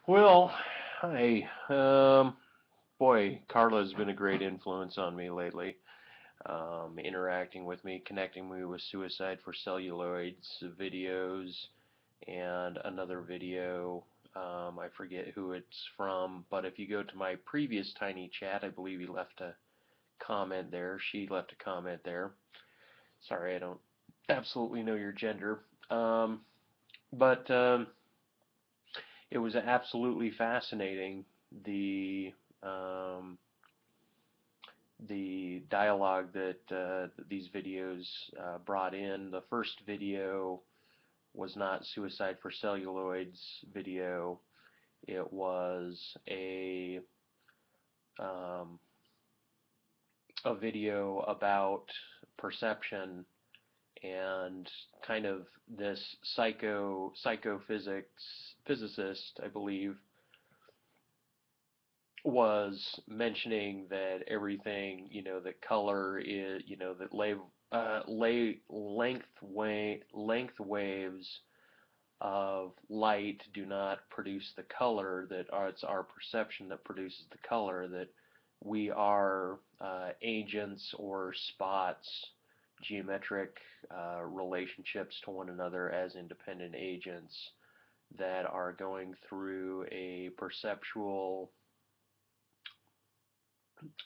Well, hi. Boy, Carla's been a great influence on me lately. Interacting with me, connecting me with Suicide for Celluloid's videos, and another video. I forget who it's from, but if you go to my previous tiny chat, I believe he left a comment there. She left a comment there. Sorry, I don't absolutely know your gender. But it was absolutely fascinating, the um, the dialogue that these videos brought in. The first video was not Suicide for Celluloid's video. It was um, a video about perception and kind of this psychophysics physicist, I believe, was mentioning that everything, that color is, that length waves of light do not produce the color, that it's our perception that produces the color, that we are agents or spots, geometric relationships to one another as independent agents that are going through a perceptual,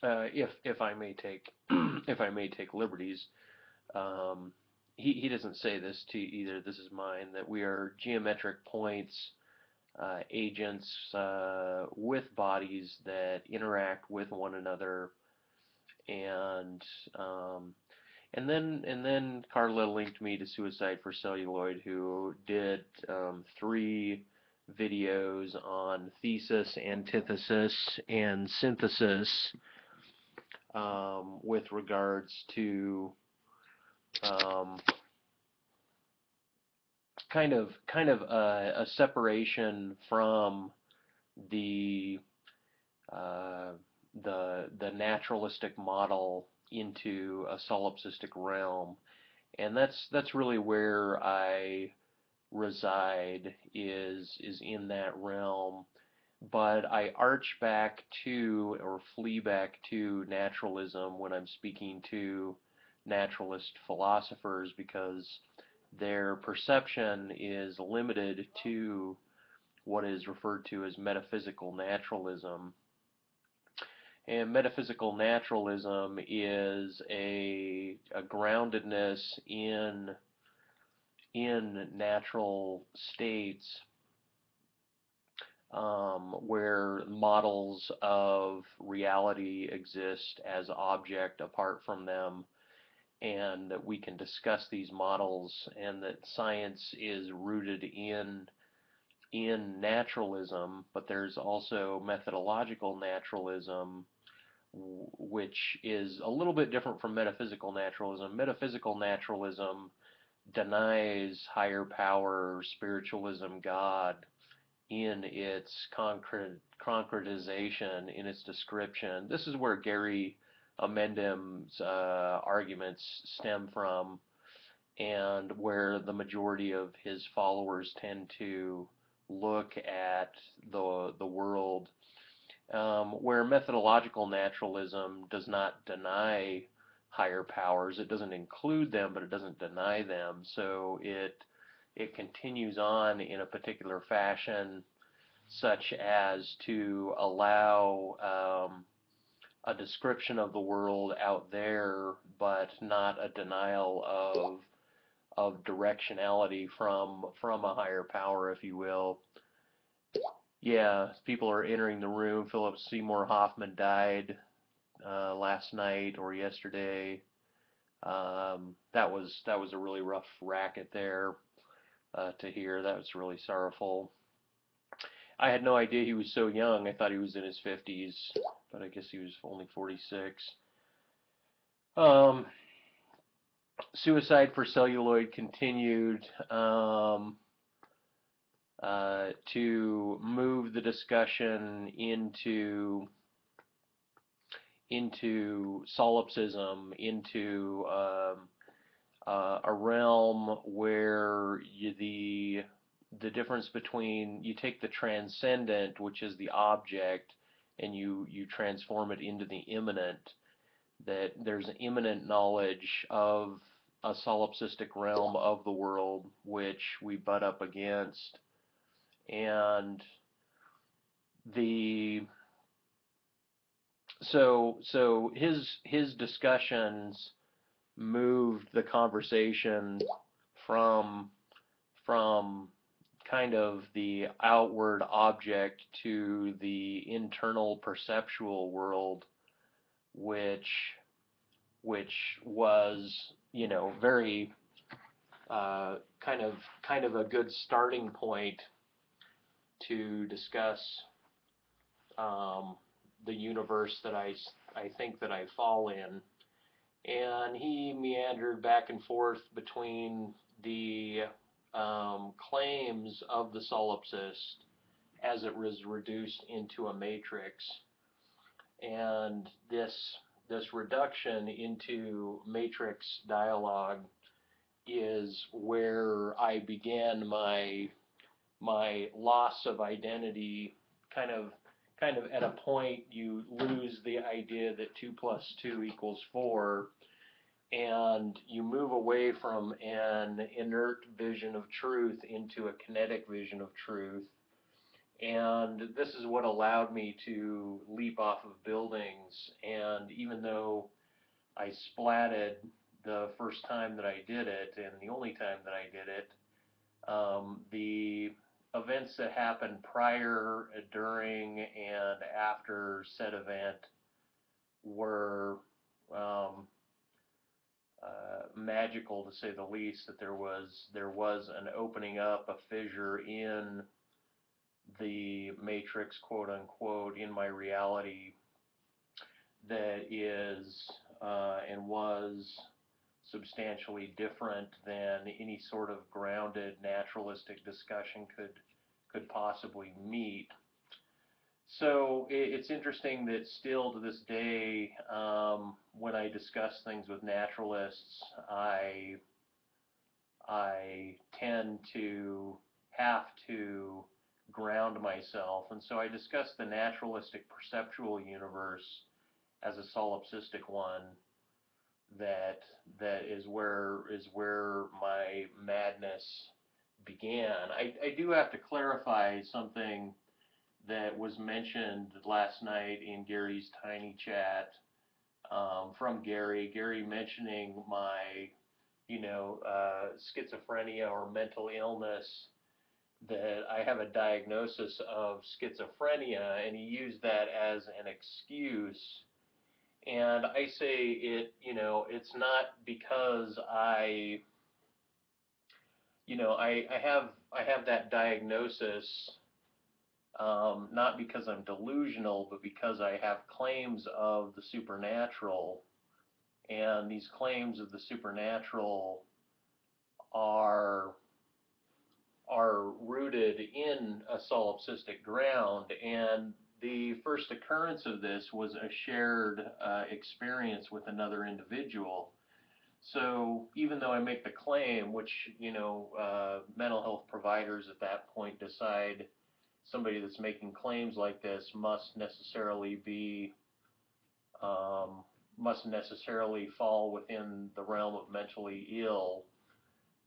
if I may take if I may take liberties. He doesn't say this to you either. This is mine. That we are geometric points, agents with bodies that interact with one another, and um, and then Carla linked me to Suicide for Celluloid, who did 3 videos on thesis, antithesis, and synthesis, with regards to um, kind of a separation from the uh, the naturalistic model into a solipsistic realm, and that's really where I reside, is in that realm. But I arch back to, or flee back to, naturalism when I'm speaking to naturalist philosophers, because their perception is limited to what is referred to as metaphysical naturalism. And metaphysical naturalism is a groundedness in natural states, where models of reality exist as object apart from them, and that we can discuss these models, and that science is rooted in naturalism. But there's also methodological naturalism, which is a little bit different from metaphysical naturalism. Metaphysical naturalism denies higher power, spiritualism, God, in its concretization, in its description. This is where Gary Inmendham's arguments stem from, and where the majority of his followers tend to look at the world, where methodological naturalism does not deny higher powers. It doesn't include them, but it doesn't deny them. So it continues on in a particular fashion, such as to allow a description of the world out there, but not a denial of directionality from a higher power, if you will. Yeah, people are entering the room. Philip Seymour Hoffman died last night or yesterday. That was a really rough racket there to hear. That was really sorrowful. I had no idea he was so young. I thought he was in his 50s, but I guess he was only 46. Um, Suicide for Celluloid continued to move the discussion into solipsism, into a realm where the difference between, you take the transcendent, which is the object, and you transform it into the immanent, that there's an immanent knowledge of a solipsistic realm of the world which we butt up against. And the so his discussions moved the conversation from from kind of the outward object to the internal perceptual world, which was, you know, very kind of a good starting point to discuss the universe that I think that I fall in. And he meandered back and forth between the claims of the solipsist as it was reduced into a matrix, and this reduction into matrix dialogue is where I began my loss of identity. Kind of at a point you lose the idea that 2 + 2 = 4, and you move away from an inert vision of truth into a kinetic vision of truth. And this is what allowed me to leap off of buildings. And even though I splatted the first time that I did it, and the only time that I did it, the events that happened prior, during, and after said event were magical, to say the least. That there was an opening up, a fissure in the matrix, quote unquote, in my reality that is and was substantially different than any sort of grounded naturalistic discussion could possibly meet. So it's interesting that still to this day, when I discuss things with naturalists, I tend to have to ground myself. And so I discuss the naturalistic perceptual universe as a solipsistic one that is where my madness began. I do have to clarify something that was mentioned last night in Gary's tiny chat, from Gary mentioning my, schizophrenia or mental illness, that I have a diagnosis of schizophrenia, and he used that as an excuse. And I say it's not because I have that diagnosis, not because I'm delusional, but because I have claims of the supernatural, and these claims of the supernatural are rooted in a solipsistic ground. And the first occurrence of this was a shared experience with another individual. So even though I make the claim, which mental health providers at that point decide somebody that's making claims like this must necessarily fall within the realm of mentally ill,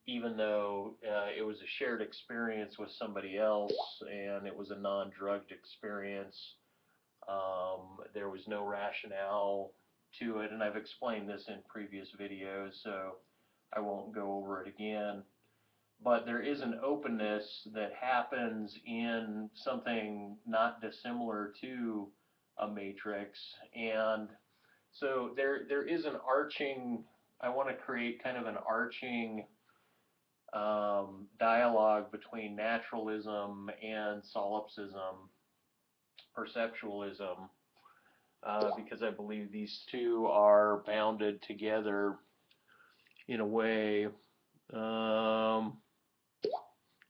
even though it was a shared experience with somebody else and it was a non-drugged experience. There was no rationale to it, and I've explained this in previous videos, so I won't go over it again. But there is an openness that happens in something not dissimilar to a matrix. And so there is an arching, I want to create kind of an arching dialogue between naturalism and solipsism, perceptualism, because I believe these two are bounded together in a way.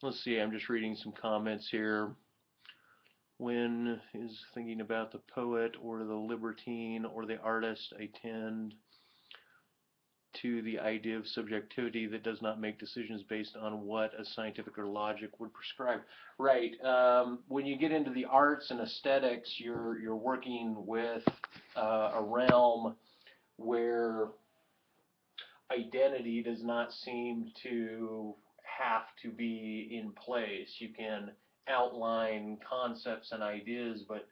Let's see, I'm just reading some comments here. When is thinking about the poet or the libertine or the artist, I tend to the idea of subjectivity that does not make decisions based on what a scientific or logic would prescribe. Right. When you get into the arts and aesthetics, you're working with a realm where identity does not seem to have to be in place. You can outline concepts and ideas, but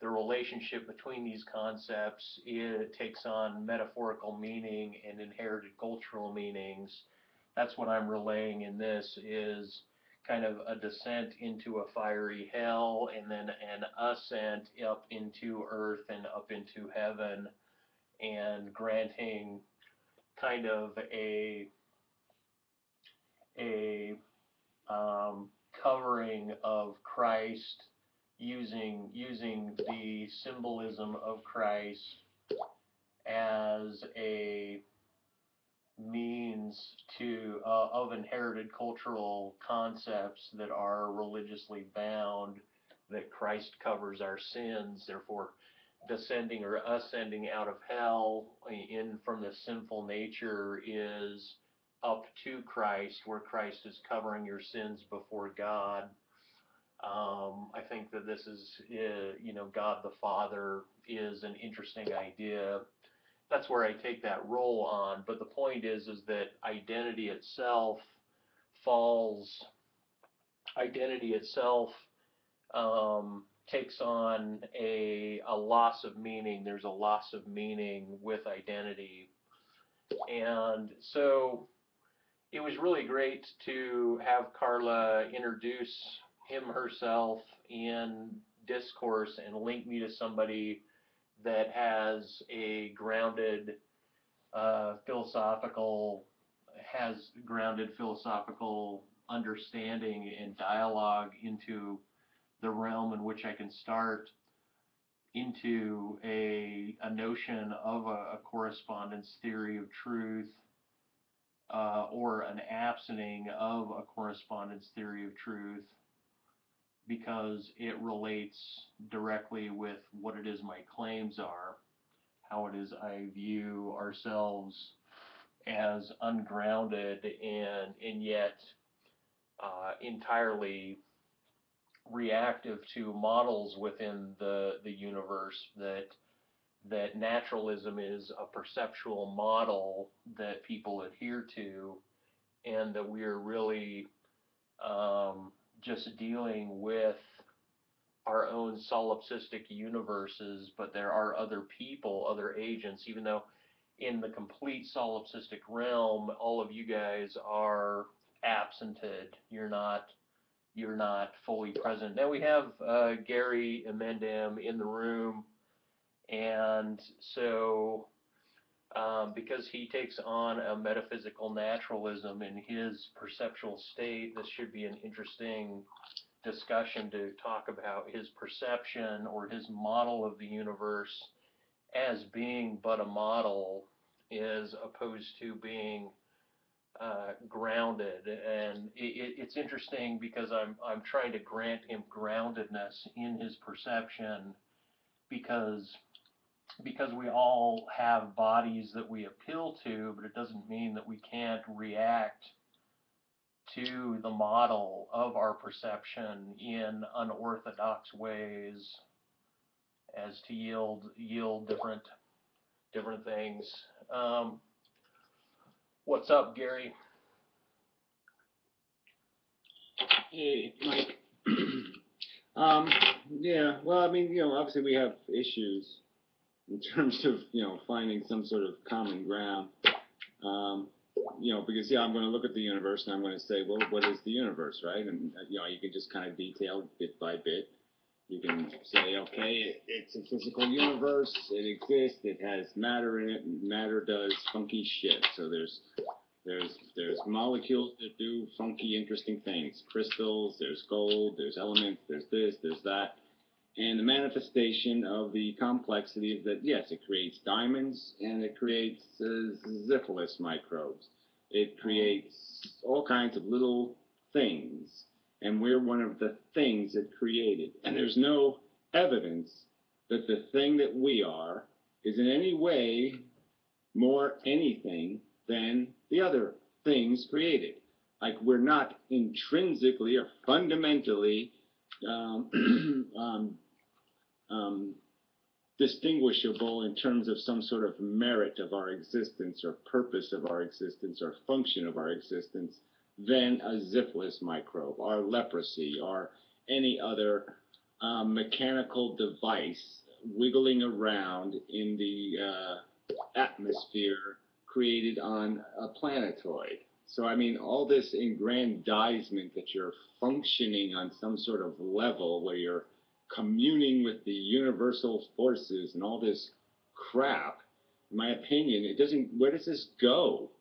the relationship between these concepts, it takes on metaphorical meaning and inherited cultural meanings. That's what I'm relaying in this, is kind of a descent into a fiery hell and then an ascent up into earth and up into heaven, and granting kind of a covering of Christ, using the symbolism of Christ as a means to of inherited cultural concepts that are religiously bound, that Christ covers our sins, therefore descending or ascending out of hell in from the sinful nature is up to Christ, where Christ is covering your sins before God. I think that this is, God the Father is an interesting idea. That's where I take that role on. But the point is that identity itself takes on a loss of meaning. There's a loss of meaning with identity. And so it was really great to have Carla introduce herself in discourse and link me to somebody that has a grounded philosophical understanding and dialogue into the realm in which I can start into a notion of a correspondence theory of truth, or an absenting of a correspondence theory of truth, because it relates directly with what it is my claims are, how it is I view ourselves as ungrounded and yet entirely reactive to models within the universe, that naturalism is a perceptual model that people adhere to, and that we're really just dealing with our own solipsistic universes, but there are other people, other agents, even though in the complete solipsistic realm, all of you guys are absented. You're not fully present. Now we have Gary Inmendham in the room, and so because he takes on a metaphysical naturalism in his perceptual state, this should be an interesting discussion to talk about his perception or his model of the universe as being but a model, as opposed to being grounded. And it's interesting because I'm trying to grant him groundedness in his perception, because we all have bodies that we appeal to, but it doesn't mean that we can't react to the model of our perception in unorthodox ways as to yield different things. What's up, Gary? Hey, Mike. Yeah, well, I mean, obviously we have issues in terms of, finding some sort of common ground. Because, I'm going to look at the universe and I'm going to say, well, what is the universe, right? And, you can just kind of detail bit by bit. You can say, okay, it's a physical universe, it exists, it has matter in it, and matter does funky shit. So there's molecules that do funky, interesting things. Crystals, there's gold, there's elements, there's this, there's that. And the manifestation of the complexity is that, yes, it creates diamonds, and it creates syphilis microbes. It creates all kinds of little things, and we're one of the things it created. And there's no evidence that the thing that we are is in any way more anything than the other things created. Like we're not intrinsically or fundamentally distinguishable in terms of some sort of merit of our existence or purpose of our existence or function of our existence than a syphilis microbe or leprosy or any other mechanical device wiggling around in the atmosphere created on a planetoid. So, I mean, all this aggrandizement that you're functioning on some sort of level where you're communing with the universal forces and all this crap, in my opinion, it doesn't, where does this go?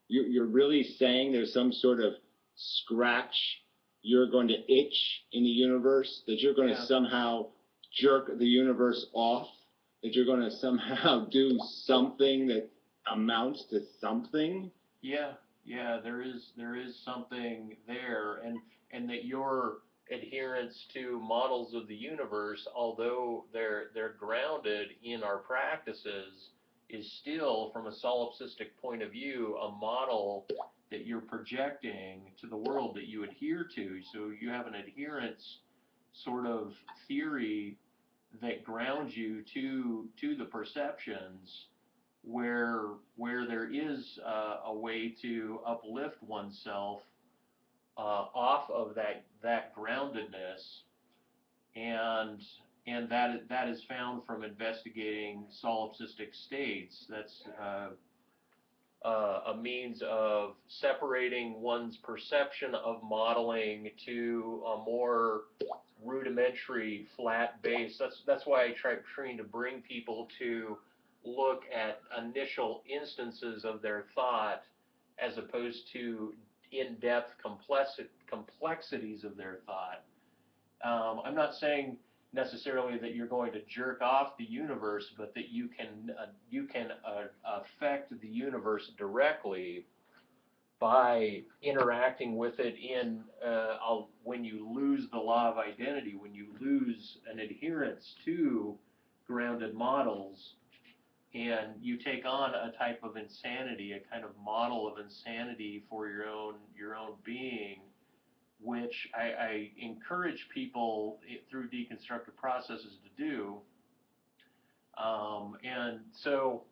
You're really saying there's some sort of scratch you're going to itch in the universe, that you're going to somehow jerk the universe off, that you're going to somehow do something that amounts to something? Yeah, there is something there, and that your adherence to models of the universe, although they're grounded in our practices, is still, from a solipsistic point of view, a model that you're projecting to the world that you adhere to. So you have an adherence sort of theory that grounds you to the perceptions, where there is a way to uplift oneself off of that groundedness, and that is found from investigating solipsistic states. That's a means of separating one's perception of modeling to a more rudimentary, flat base. That's why I trying to bring people to look at initial instances of their thought as opposed to in-depth complexities of their thought. I'm not saying necessarily that you're going to jerk off the universe, but that you can affect the universe directly by interacting with it in when you lose the law of identity, when you lose an adherence to grounded models, and you take on a type of insanity, a kind of model of insanity for your own being, which I encourage people through deconstructive processes to do. And so...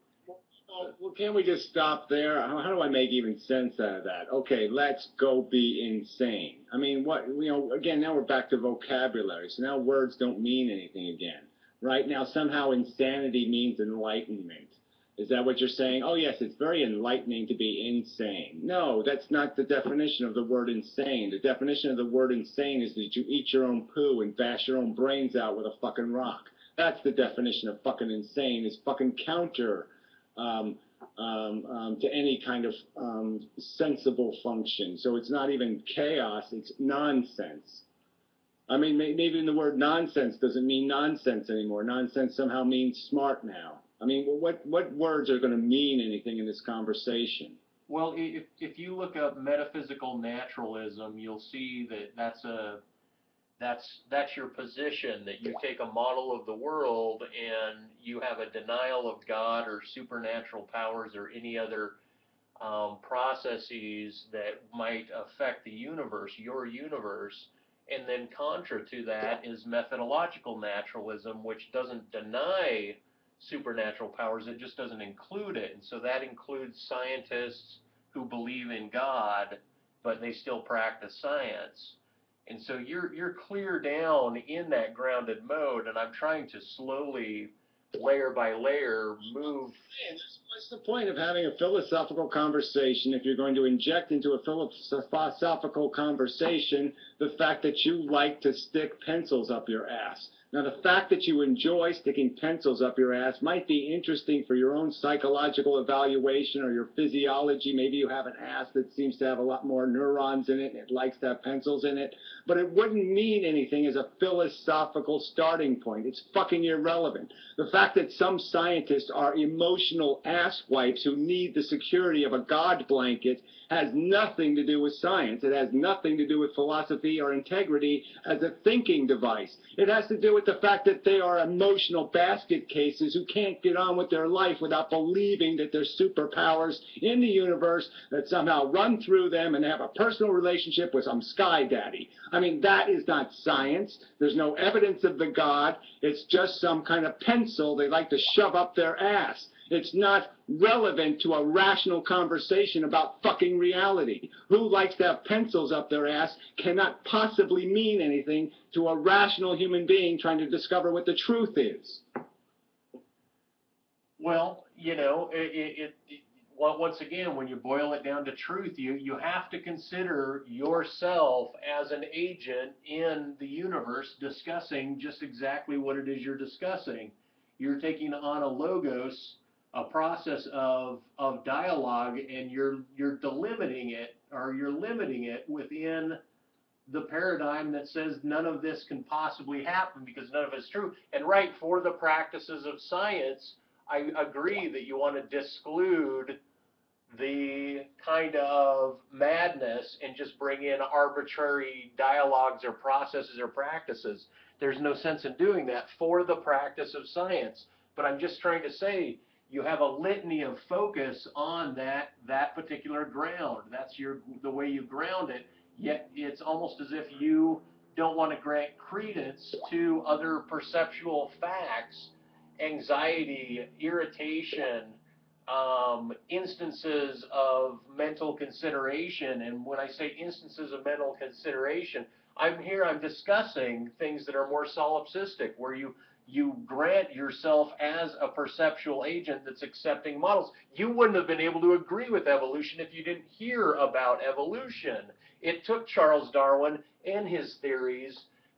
Well, can't we just stop there? How do I make even sense out of that? Okay, let's go be insane. I mean, again, now we're back to vocabulary. So now words don't mean anything again, right? Now somehow insanity means enlightenment. Is that what you're saying? Oh, yes, it's very enlightening to be insane. No, that's not the definition of the word insane. The definition of the word insane is that you eat your own poo and bash your own brains out with a fucking rock. That's the definition of fucking insane, is fucking counter to any kind of sensible function. So it's not even chaos, it's nonsense. I mean, maybe even the word nonsense doesn't mean nonsense anymore. Nonsense somehow means smart now. I mean, what words are going to mean anything in this conversation? Well, if you look up metaphysical naturalism, you'll see that that's your position, that you take a model of the world and you have a denial of God or supernatural powers or any other processes that might affect the universe, your universe. And then contra to that is methodological naturalism, which doesn't deny supernatural powers, it just doesn't include it. And so that includes scientists who believe in God, but they still practice science. And so you're clear down in that grounded mode, and I'm trying to slowly, layer by layer, move. What's the point of having a philosophical conversation if you're going to inject into a philosophical conversation the fact that you like to stick pencils up your ass? Now, the fact that you enjoy sticking pencils up your ass might be interesting for your own psychological evaluation or your physiology. Maybe you have an ass that seems to have a lot more neurons in it and it likes to have pencils in it. But it wouldn't mean anything as a philosophical starting point. It's fucking irrelevant. The fact that some scientists are emotional asswipes who need the security of a God blanket has nothing to do with science. It has nothing to do with philosophy capacity or integrity as a thinking device. It has to do with the fact that they are emotional basket cases who can't get on with their life without believing that there's superpowers in the universe that somehow run through them and have a personal relationship with some sky daddy. I mean, that is not science. There's no evidence of the God. It's just some kind of pencil they like to shove up their ass. It's not relevant to a rational conversation about fucking reality. Who likes to have pencils up their ass cannot possibly mean anything to a rational human being trying to discover what the truth is. Well, you know, once again, when you boil it down to truth, you have to consider yourself as an agent in the universe discussing just exactly what it is you're discussing. You're taking on a logos, a process of dialogue, and you're delimiting it, or you're limiting it within the paradigm that says none of this can possibly happen because none of it's true. And right, for the practices of science, I agree that you want to disclude the kind of madness and just bring in arbitrary dialogues or processes or practices. There's no sense in doing that for the practice of science. But I'm just trying to say, you have a litany of focus on that particular ground. That's the way you ground it. Yet it's almost as if you don't want to grant credence to other perceptual facts, anxiety, irritation, instances of mental consideration. And when I say instances of mental consideration, I'm discussing things that are more solipsistic, where you grant yourself as a perceptual agent that's accepting models. You wouldn't have been able to agree with evolution if you didn't hear about evolution. It took Charles Darwin and his theories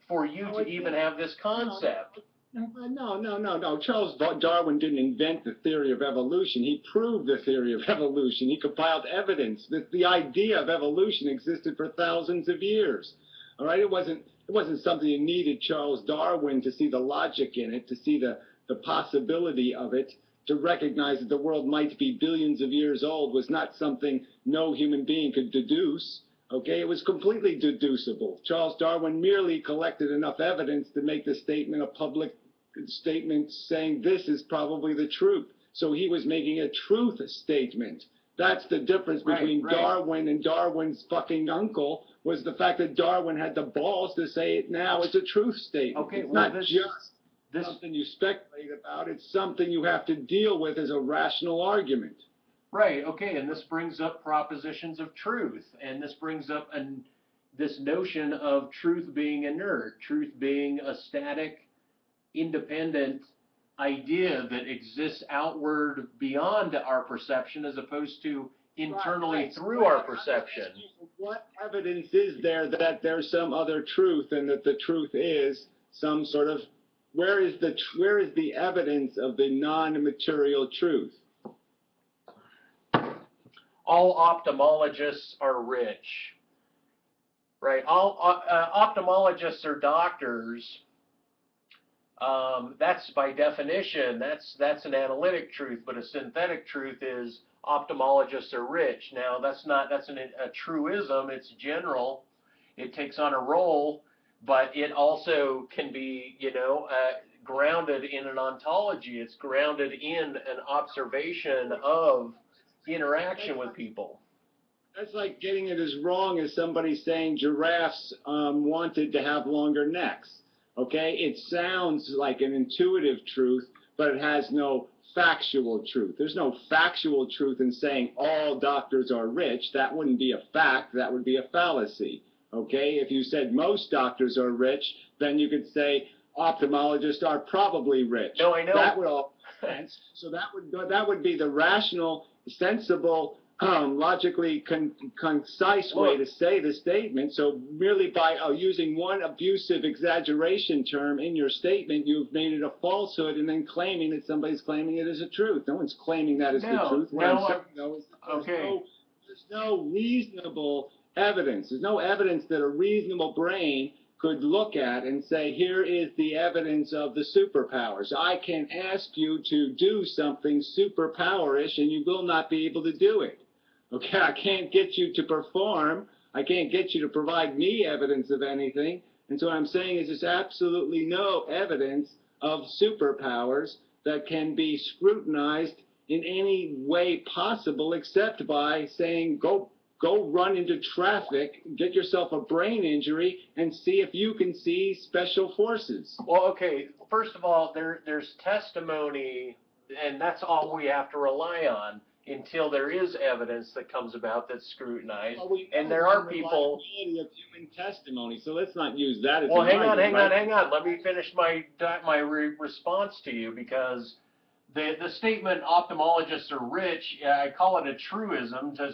for you to even have this concept. No. Charles Darwin didn't invent the theory of evolution. He proved the theory of evolution. He compiled evidence that the idea of evolution existed for thousands of years. All right, it wasn't something you needed Charles Darwin to see the logic in it, to see the possibility of it, to recognize that the world might be billions of years old was not something no human being could deduce. Okay, it was completely deducible. Charles Darwin merely collected enough evidence to make the statement a public statement saying this is probably the truth. So he was making a truth statement. That's the difference between Darwin and Darwin's fucking uncle, was the fact that Darwin had the balls to say it now. It's a truth statement. Okay, it's well, not just something you speculate about. It's something you have to deal with as a rational argument. Right, okay, and this brings up propositions of truth, and this brings up this notion of truth being inert, truth being a static, independent idea that exists outward beyond our perception as opposed to internally through our perception. What evidence is there that there's some other truth and that the truth is some sort of, where is the evidence of the non-material truth? All ophthalmologists are rich, right? All ophthalmologists are doctors. That's by definition, that's an analytic truth, but a synthetic truth is ophthalmologists are rich. Now, that's a truism. It's general. It takes on a role, but it also can be, grounded in an ontology. It's grounded in an observation of interaction with people. That's like getting it as wrong as somebody saying giraffes wanted to have longer necks. Okay, it sounds like an intuitive truth, but it has no factual truth. There's no factual truth in saying all doctors are rich. That wouldn't be a fact. That would be a fallacy. Okay, if you said most doctors are rich, then you could say ophthalmologists are probably rich. No, I know. That would all make sense. So that would be the rational, sensible, logically concise way to say the statement. So merely by using one abusive exaggeration term in your statement, you've made it a falsehood and then claiming that somebody's claiming it as a truth. No one's claiming that as the truth. What I'm saying, though, is there's no reasonable evidence. There's no evidence that a reasonable brain could look at and say, here is the evidence of the superpowers. I can ask you to do something superpowerish and you will not be able to do it. Okay, I can't get you to perform I can't get you to provide me evidence of anything. And so what I'm saying is there's absolutely no evidence of superpowers that can be scrutinized in any way possible except by saying, go run into traffic, get yourself a brain injury, and see if you can see special forces. Well, okay, first of all, there's testimony, and that's all we have to rely on until there is evidence that comes about that's scrutinized. Well, and there are people... of human testimony, so let's not use that as well, an hang on. Let me finish my response to you, because the statement ophthalmologists are rich, I call it a truism to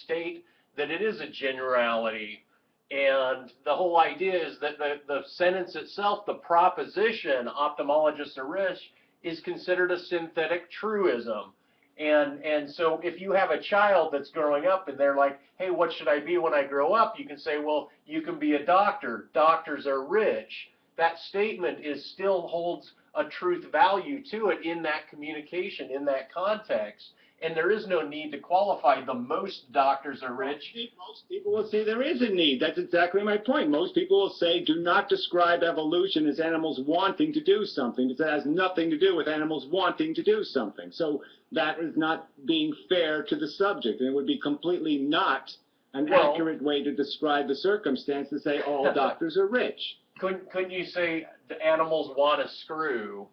state that it is a generality. And the whole idea is that the sentence itself, the proposition ophthalmologists are rich, is considered a synthetic truism. And so if you have a child that's growing up and they're like, hey, what should I be when I grow up? You can say, well, you can be a doctor. Doctors are rich. That statement still holds a truth value to it in that communication, in that context. And there is no need to qualify the most doctors are rich. Most people will say there is a need. That's exactly my point. Most people will say, do not describe evolution as animals wanting to do something, because it has nothing to do with animals wanting to do something. So that is not being fair to the subject, and it would be completely not an accurate way to describe the circumstance to say all doctors are rich. Couldn't you say the animals want to screw?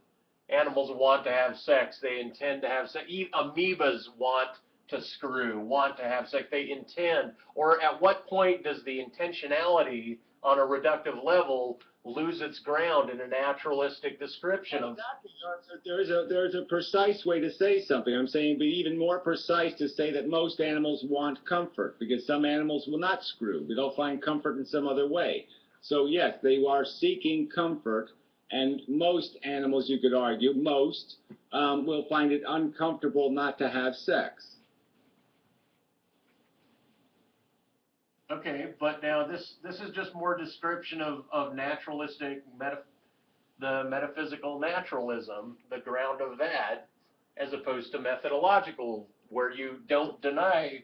Animals want to have sex. They intend to have sex. Amoebas want to screw, want to have sex. They intend. Or at what point does the intentionality on a reductive level lose its ground in a naturalistic description of... Exactly. There's a precise way to say something. I'm saying be even more precise to say that most animals want comfort, because some animals will not screw. They'll find comfort in some other way. So yes, they are seeking comfort. And most animals, you could argue, most will find it uncomfortable not to have sex. Okay, but now this is just more description of naturalistic, the metaphysical naturalism, the ground of that, as opposed to methodological, where you don't deny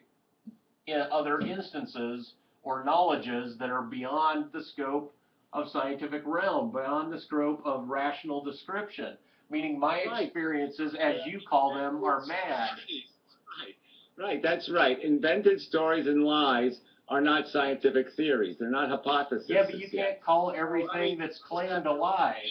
in other instances or knowledges that are beyond the scope of scientific realm, beyond the scope of rational description, meaning my experiences, as you call them, are mad. Right, that's right. Invented stories and lies are not scientific theories. They're not hypotheses. Yeah, but you can't call everything that's claimed a lie.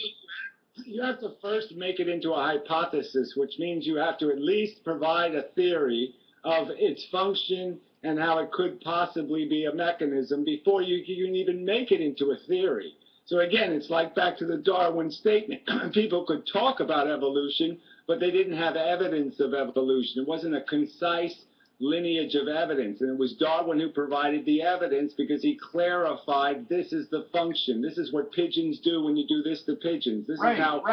You have to first make it into a hypothesis, which means you have to at least provide a theory of its function and how it could possibly be a mechanism before you can even make it into a theory. So again, it's like back to the Darwin statement. People could talk about evolution, but they didn't have evidence of evolution. It wasn't a concise lineage of evidence. And it was Darwin who provided the evidence because he clarified this is the function. This is what pigeons do when you do this to pigeons. This is how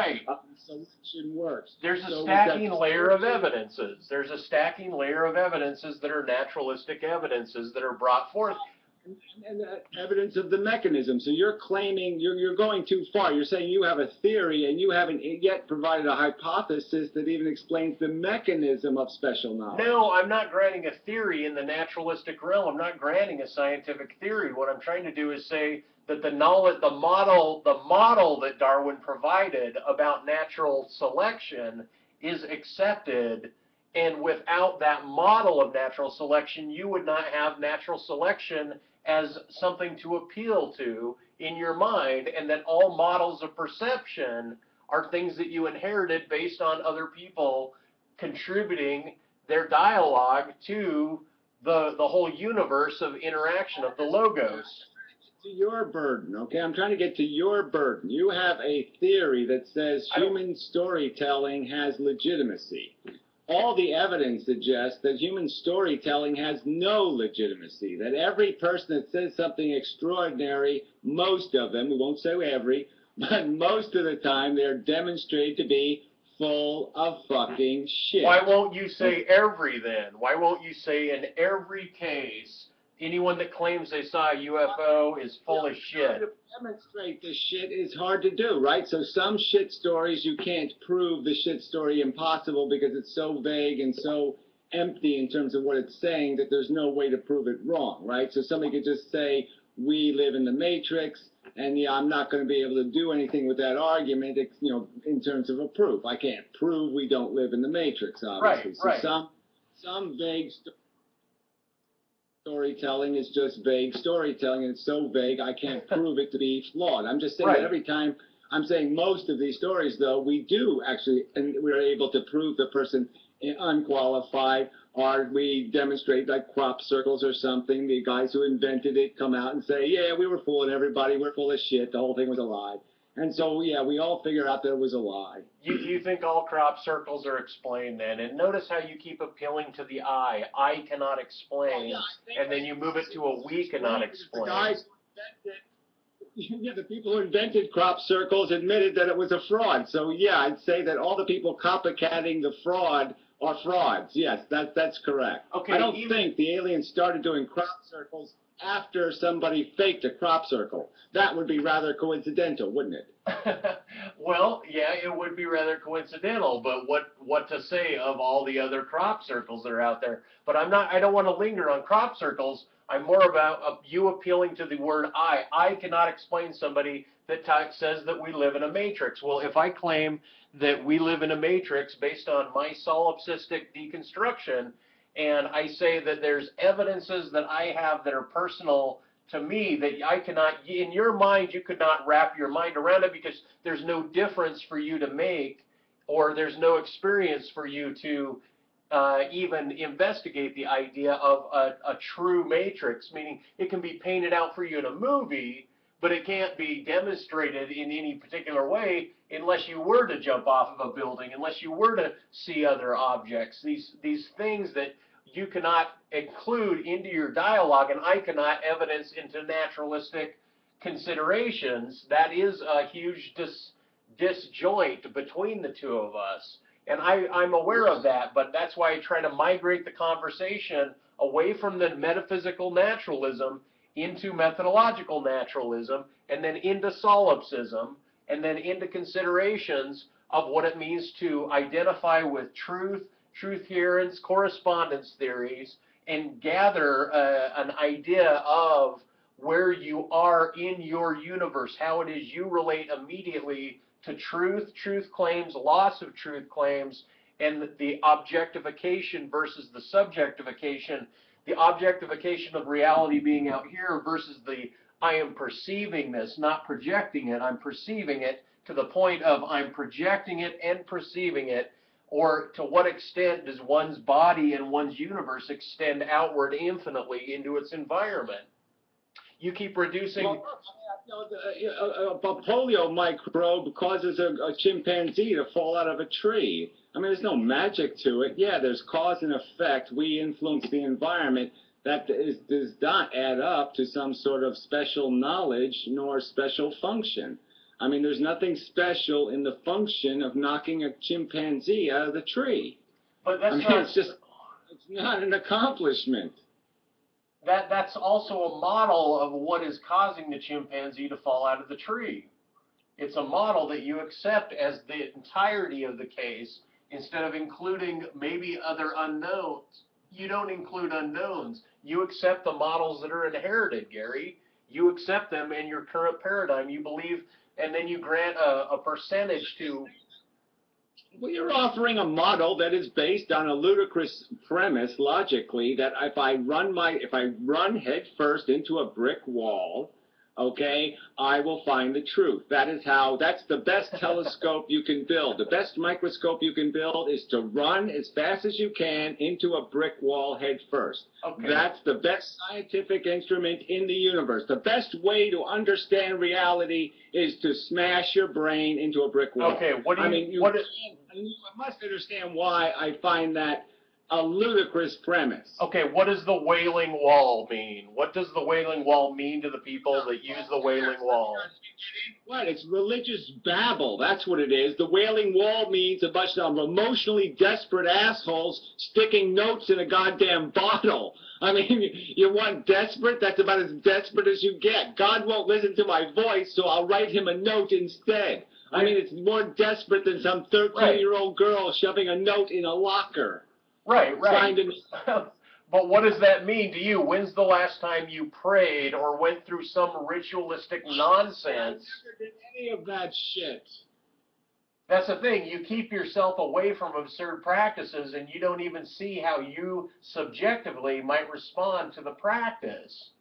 selection works. There's a stacking layer of evidences. There's a stacking layer of evidences that are naturalistic evidences that are brought forth. And evidence of the mechanism. So you're claiming, you're going too far. You're saying you have a theory and you haven't yet provided a hypothesis that even explains the mechanism of special knowledge. No, I'm not granting a theory in the naturalistic realm. I'm not granting a scientific theory. What I'm trying to do is say that the model that Darwin provided about natural selection is accepted. And without that model of natural selection, you would not have natural selection as something to appeal to in your mind, and that all models of perception are things that you inherited based on other people contributing their dialogue to the whole universe of interaction of the logos. To your burden, okay? I'm trying to get to your burden. You have a theory that says human storytelling has legitimacy. All the evidence suggests that human storytelling has no legitimacy, that every person that says something extraordinary, most of them, we won't say every, but most of the time, they're demonstrated to be full of fucking shit. Why won't you say every then? Why won't you say in every case, anyone that claims they saw a UFO is full of shit? To demonstrate this shit is hard to do, right? So some shit stories you can't prove the shit story impossible because it's so vague and so empty in terms of what it's saying, that there's no way to prove it wrong, right? So somebody could just say, we live in the matrix, and yeah, I'm not going to be able to do anything with that argument, in terms of a proof. I can't prove we don't live in the matrix, obviously. Right. So some vague storytelling is just vague storytelling, and it's so vague I can't prove it to be flawed. I'm just saying that every time. I'm saying most of these stories, though, we do actually, and we're able to prove the person unqualified, or we demonstrate like crop circles or something. The guys who invented it come out and say, yeah, we were fooling everybody, we're full of shit, the whole thing was a lie. And so, yeah, we all figure out that it was a lie. You think all crop circles are explained then, and notice how you keep appealing to the I cannot explain, and then you move it to a we cannot explain. The people who invented crop circles admitted that it was a fraud. So, yeah, I'd say that all the people copycatting the fraud are frauds. Yes, that's correct. Okay, I don't think the aliens started doing crop circles after somebody faked a crop circle. That would be rather coincidental, wouldn't it? Well, yeah, it would be rather coincidental, but what to say of all the other crop circles that are out there? But I don't want to linger on crop circles. I'm more about you appealing to the word I. I cannot explain somebody that says that we live in a matrix. Well, if I claim that we live in a matrix based on my solipsistic deconstruction, and I say that there's evidences that I have that are personal to me that I cannot, in your mind, you could not wrap your mind around it because there's no difference for you to make, or there's no experience for you to even investigate the idea of a true matrix, meaning it can be painted out for you in a movie, but it can't be demonstrated in any particular way unless you were to jump off of a building, unless you were to see other objects. These things that you cannot include into your dialogue, and I cannot evidence into naturalistic considerations. That is a huge disjoint between the two of us. And I'm aware of that, but that's why I try to migrate the conversation away from the metaphysical naturalism into methodological naturalism, and then into solipsism, and then into considerations of what it means to identify with truth, truth-herence, correspondence theories, and gather an idea of where you are in your universe, how it is you relate immediately to truth, truth claims, loss of truth claims, and the objectification versus the subjectification, the objectification of reality being out here versus the I am perceiving this, not projecting it, I'm perceiving it, to the point of I'm projecting it and perceiving it, or to what extent does one's body and one's universe extend outward infinitely into its environment? You keep reducing... a polio microbe causes a chimpanzee to fall out of a tree. I mean, there's no magic to it. Yeah, there's cause and effect. We influence the environment. That does not add up to some sort of special knowledge nor special function. I mean, there's nothing special in the function of knocking a chimpanzee out of the tree. But that's not... it's not an accomplishment. That's also a model of what is causing the chimpanzee to fall out of the tree. It's a model that you accept as the entirety of the case instead of including maybe other unknowns. You don't include unknowns. You accept the models that are inherited, Gary. You accept them in your current paradigm. You believe, and then you grant a percentage to... Well, you're offering a model that is based on a ludicrous premise, logically, that if I run head first into a brick wall, okay, I will find the truth. That's the best telescope you can build. The best microscope you can build is to run as fast as you can into a brick wall head first. Okay. That's the best scientific instrument in the universe. The best way to understand reality is to smash your brain into a brick wall. Okay, you must understand why I find that a ludicrous premise. Okay, what does the Wailing Wall mean? What does the Wailing Wall mean to the people that use the Wailing Wall? What? It's religious babble. That's what it is. The Wailing Wall means a bunch of emotionally desperate assholes sticking notes in a goddamn bottle. I mean, you want desperate? That's about as desperate as you get. God won't listen to my voice, so I'll write him a note instead. I mean, it's more desperate than some 13-year-old girl shoving a note in a locker. Right, right. Trying to But what does that mean to you? When's the last time you prayed or went through some ritualistic nonsense? I never did any of that shit. That's the thing. You keep yourself away from absurd practices and you don't even see how you subjectively might respond to the practice.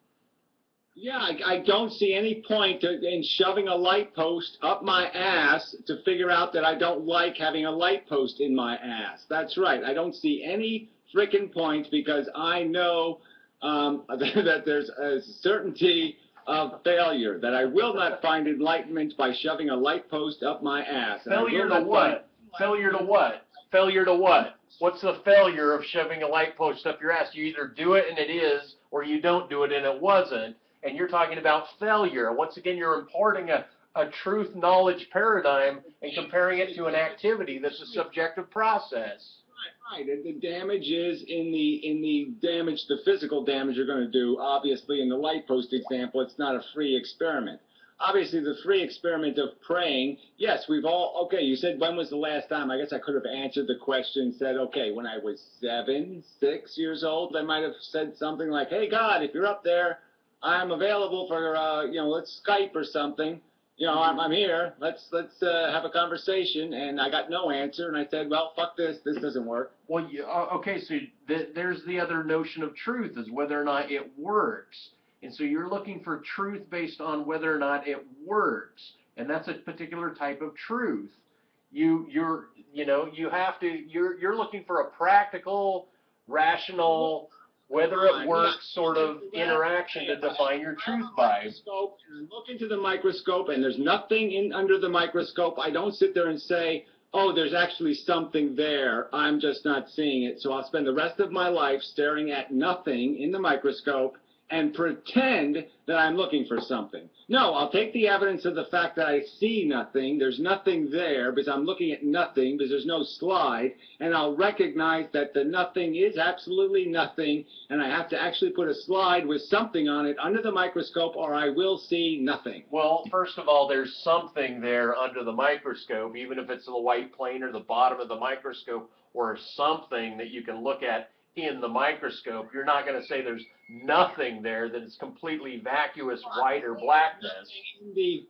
Yeah, I don't see any point in shoving a light post up my ass to figure out that I don't like having a light post in my ass. That's right. I don't see any frickin' point because I know that there's a certainty of failure, that I will not find enlightenment by shoving a light post up my ass. Failure to what? Failure to what? Failure to what? What's the failure of shoving a light post up your ass? You either do it and it is, or you don't do it and it wasn't. And you're talking about failure. Once again, you're importing a truth knowledge paradigm and comparing it to an activity that's a subjective process. Right. The damage is in the damage, the physical damage you're going to do. Obviously, in the light post example, it's not a free experiment. Obviously, the free experiment of praying, yes, we've all, okay, you said when was the last time? I guess I could have answered the question and said, okay, when I was 7, 6 years old, I might have said something like, hey, God, if you're up there, I'm available for, let's Skype or something. I'm here. Let's have a conversation. And I got no answer. And I said, well, fuck this. This doesn't work. Well, okay, so there's the other notion of truth, is whether or not it works. And so you're looking for truth based on whether or not it works. And that's a particular type of truth. You're looking for a practical, rational, whether it works sort of interaction to define your truth by. Look into the microscope, and there's nothing under the microscope. I don't sit there and say, oh, there's actually something there. I'm just not seeing it. So I'll spend the rest of my life staring at nothing in the microscope and pretend that I'm looking for something. No, I'll take the evidence of the fact that I see nothing, there's nothing there, because I'm looking at nothing, because there's no slide, and I'll recognize that the nothing is absolutely nothing, and I have to actually put a slide with something on it under the microscope, or I will see nothing. Well, first of all, there's something there under the microscope, even if it's the white plane or the bottom of the microscope, or something that you can look at in the microscope. You're not going to say there's nothing there, that it's completely vacuous white or blackness.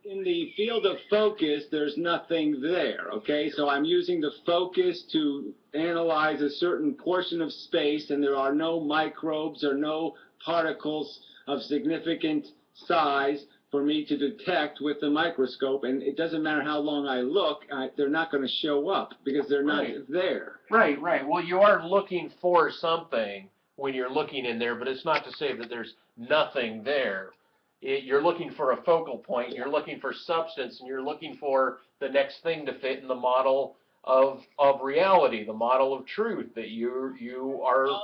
In the field of focus, there's nothing there, okay? So I'm using the focus to analyze a certain portion of space, and there are no microbes or no particles of significant size for me to detect with the microscope, and it doesn't matter how long I look, they're not going to show up because they're not there. Right. Well, you are looking for something when you're looking in there, but it's not to say that there's nothing there. You're looking for a focal point, you're looking for substance, and you're looking for the next thing to fit in the model of reality, the model of truth that you are. Well,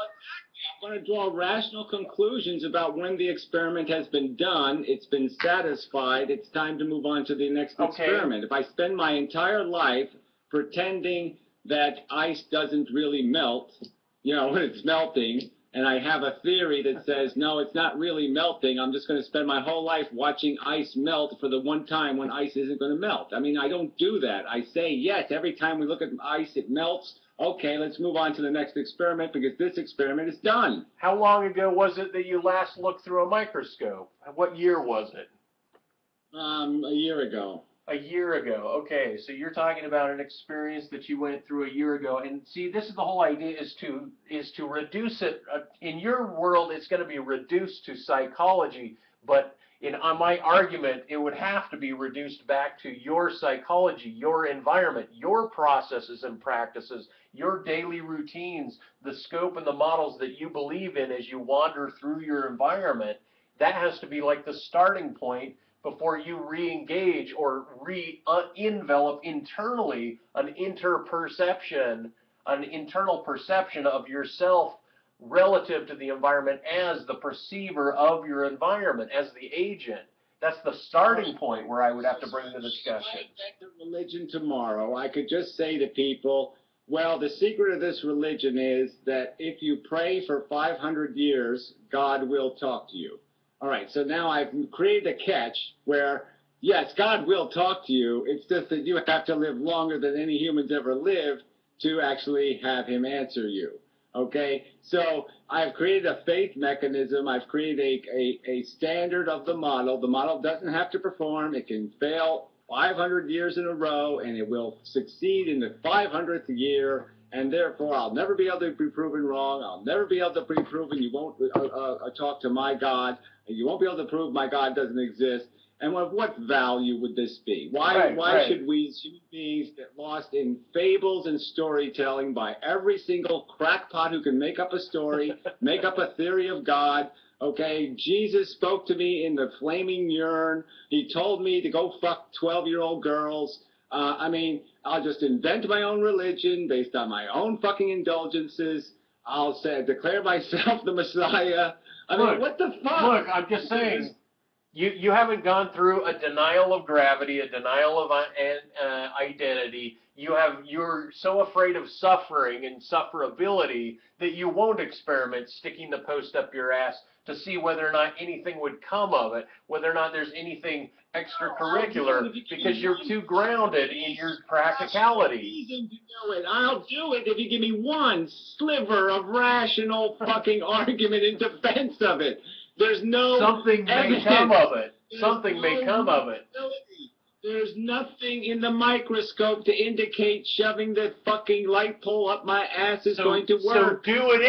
I'm going to draw rational conclusions about when the experiment has been done, it's been satisfied, it's time to move on to the next experiment. If I spend my entire life pretending that ice doesn't really melt, when it's melting, and I have a theory that says, no, it's not really melting, I'm just going to spend my whole life watching ice melt for the one time when ice isn't going to melt. I mean, I don't do that. I say, yes, every time we look at ice, it melts. Okay, let's move on to the next experiment because this experiment is done. How long ago was it that you last looked through a microscope? What year was it? A year ago. A year ago. Okay, so you're talking about an experience that you went through a year ago. And see, this is the whole idea, is to reduce it. In your world, it's going to be reduced to psychology, but on my argument, it would have to be reduced back to your psychology, your environment, your processes and practices, your daily routines, the scope and the models that you believe in as you wander through your environment. That has to be like the starting point before you re-engage or re-envelop internally an internal perception of yourself relative to the environment as the perceiver of your environment, as the agent. That's the starting point where I would have to bring the discussion. If I invent a religion tomorrow, I could just say to people, well, the secret of this religion is that if you pray for 500 years, God will talk to you. All right, so now I've created a catch where, yes, God will talk to you. It's just that you have to live longer than any humans ever lived to actually have him answer you. Okay, so I've created a faith mechanism. I've created a standard of the model. The model doesn't have to perform. It can fail 500 years in a row, and it will succeed in the 500th year. And therefore, I'll never be able to be proven wrong. I'll never be able to be proven you won't talk to my God. You won't be able to prove my God doesn't exist. And what value would this be? Why should we human beings get lost in fables and storytelling by every single crackpot who can make up a story, make up a theory of God? Okay, Jesus spoke to me in the flaming urn. He told me to go fuck 12-year-old girls. I mean, I'll just invent my own religion based on my own fucking indulgences. I'll declare myself the Messiah. I mean, what the fuck? Look, I'm just saying. You haven't gone through a denial of gravity, a denial of identity. You're so afraid of suffering and sufferability that you won't experiment sticking the post up your ass to see whether or not anything would come of it, whether or not there's anything extracurricular, because you're too grounded in your practicality. I'll do it if you give me one sliver of rational fucking argument in defense of it. There's no something may come of it. Something may come of it. There's nothing in the microscope to indicate shoving the fucking light pole up my ass is going to work. So do it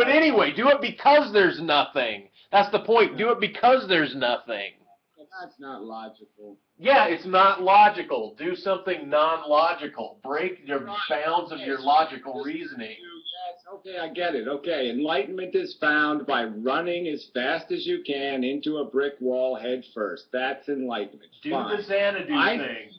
anyway. Do it because there's nothing. That's the point. Do it because there's nothing. Well, that's not logical. Yeah, it's not logical. Do something non-logical. Break your bounds of your logical reasoning. Yes, okay, I get it. Okay, enlightenment is found by running as fast as you can into a brick wall head first. That's enlightenment. Do the Xanadu thing.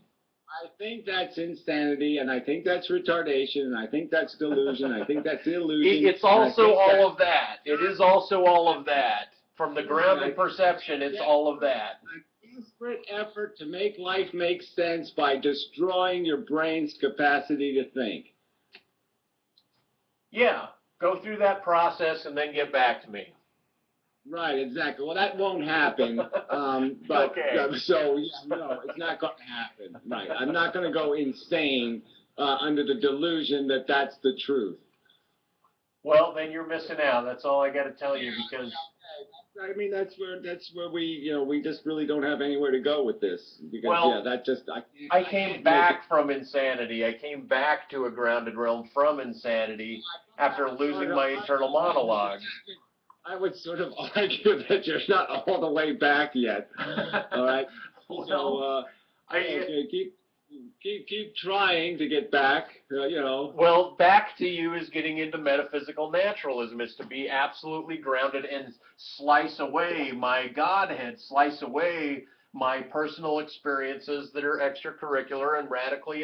I think that's insanity, and I think that's retardation, and I think that's delusion, I think that's illusion. It's also all of that. It is also all of that. From the grounded perception, it's all of that. A desperate effort to make life make sense by destroying your brain's capacity to think. Yeah, go through that process and then get back to me. Right, exactly. Well, that won't happen. But so yeah, no, it's not going to happen. Right, I'm not going to go insane under the delusion that that's the truth. Well, then you're missing out. That's all I got to tell you, because I mean that's where we just really don't have anywhere to go with this, because I came back from insanity. I came back to a grounded realm from insanity after losing my internal monologue. I would sort of argue that you're not all the way back yet. All right. So keep trying to get back. Well, back to you is getting into metaphysical naturalism. Is to be absolutely grounded and slice away my godhead, slice away my personal experiences that are extracurricular and radically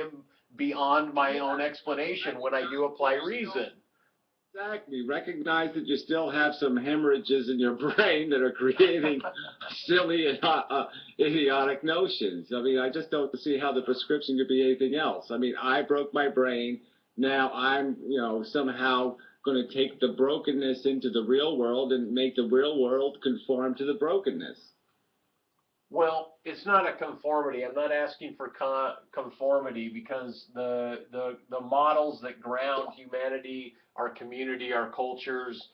beyond my own explanation when I do apply reason. Exactly. Recognize that you still have some hemorrhages in your brain that are creating silly and idiotic notions. I mean, I just don't see how the prescription could be anything else. I mean, I broke my brain. Now I'm, somehow going to take the brokenness into the real world and make the real world conform to the brokenness. Well, it's not a conformity. I'm not asking for conformity, because the models that ground humanity, our community, our cultures,